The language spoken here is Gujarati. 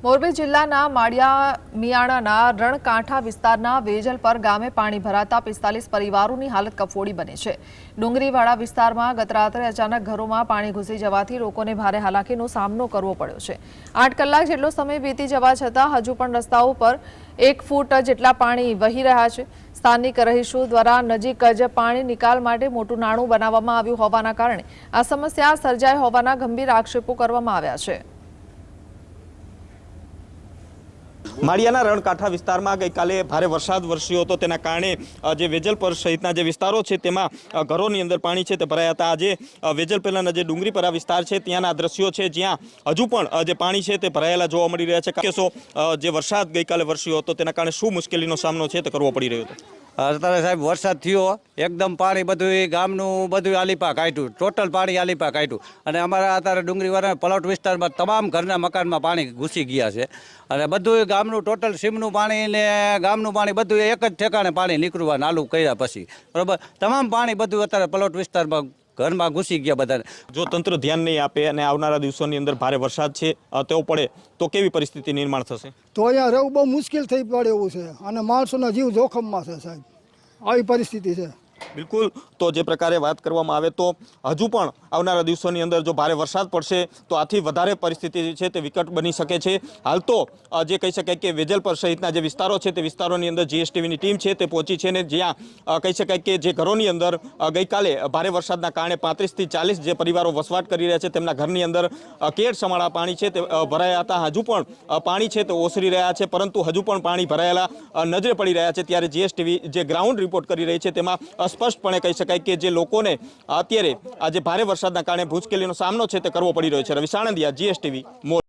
મોરબી જિલ્લાના માળિયા મિયાણાના રણકાંઠા વિસ્તારના વેજલપર ગામે પાણી ભરાતા 45 પરિવારોની હાલત કફોડી બની છે। ડુંગરીવાળા વિસ્તારમાં ગત રાત્રે અચાનક ઘરોમાં પાણી ઘૂસી જવાથી લોકોને ભારે હાલાકીનો સામનો કરવો પડ્યો છે। 8 કલાક જેટલો સમય વીતી જવા છતાં હજુ પણ રસ્તાઓ પર 1 ફૂટ જેટલા પાણી વહી રહ્યા છે। સ્થાનિક રહીશો દ્વારા નજીક જ પાણી નિકાલ માટે મોટું નાણું બનાવવામાં આવ્યું હોવાના કારણે આ સમસ્યા સર્જાઈ હોવાના ગંભીર આક્ષેપો કરવામાં આવ્યા છે। માળિયાના રણકાંઠા વિસ્તારમાં ગઈકાલે ભારે વરસાદ વરસ્યો હતો, તેના કારણે જે વેજલપર સહિતના જે વિસ્તારો છે તેમાં ઘરોની અંદર પાણી છે તે ભરાયા હતા। આજે વેજલપરના જે ડુંગરીપરા વિસ્તાર છે ત્યાંના દ્રશ્યો છે, જ્યાં હજુ પણ જે પાણી છે તે ભરાયેલા જોવા મળી રહ્યા છે। કેસો જે વરસાદ ગઈકાલે વરસ્યો હતો તેના કારણે શું મુશ્કેલીનો સામનો છે તે કરવો પડી રહ્યો હતો? અત્યારે સાહેબ વરસાદ થયો, એકદમ પાણી બધું ગામનું બધું આલીપા કાઢ્યું, ટોટલ પાણી આલીપા કાઢ્યું। અને અમારા અત્યારે ડુંગરીવાળા પલોટ વિસ્તારમાં તમામ ઘરના મકાનમાં પાણી ઘૂસી ગયા છે અને બધું ગામનું ટોટલ સીમનું પાણી ને ગામનું પાણી બધું એક જ ઠેકાણે પાણી નીકળવા નાલું કર્યા પછી બરાબર તમામ પાણી બધું અત્યારે પલોટ વિસ્તારમાં ઘરમાં ઘૂસી ગયા બધાને। જો તંત્ર ધ્યાન નહીં આપે અને આવનારા દિવસોની અંદર ભારે વરસાદ છે તેવો પડે તો કેવી પરિસ્થિતિ નિર્માણ થશે? તો અહીંયા રહેવું બહુ મુશ્કેલ થઈ પડે એવું છે અને માણસોના જીવ જોખમમાં છે સાહેબ, આવી પરિસ્થિતિ છે। બિલકુલ, તો જે પ્રકારે વાત કરવામાં આવે તો હજુ પણ આવનારા દિવસોની અંદર જો ભારે વરસાદ પડશે તો આથી વધારે પરિસ્થિતિ છે તે વિકટ બની શકે છે। હાલ તો જે કહી શકાય કે વેજલપર સહિતના જે વિસ્તારો છે તે વિસ્તારોની અંદર જીએસટીવીની ટીમ છે તે પહોંચી છે ને જ્યાં કહી શકાય કે જે ઘરોની અંદર ગઈકાલે ભારે વરસાદના કારણે 35 થી 40 જે પરિવારો વસવાટ કરી રહ્યા છે તેમના ઘરની અંદર કેળ સમાળા પાણી છે તે ભરાયા હતા। હજુ પણ પાણી છે તે ઓસરી રહ્યા છે, પરંતુ હજુ પણ પાણી ભરાયેલા નજરે પડી રહ્યા છે। ત્યારે જીએસટીવી જે ગ્રાઉન્ડ રિપોર્ટ કરી રહી છે તેમાં સ્પષ્ટપણે કહી શકાય કે જે લોકોને અત્યારે આજે ભારે વરસાદના કારણે મુશ્કેલીનો સામનો છે તે કરવો પડી રહ્યો છે। રવિ સાણંદિયા, જીએસટીવી, મોરબી।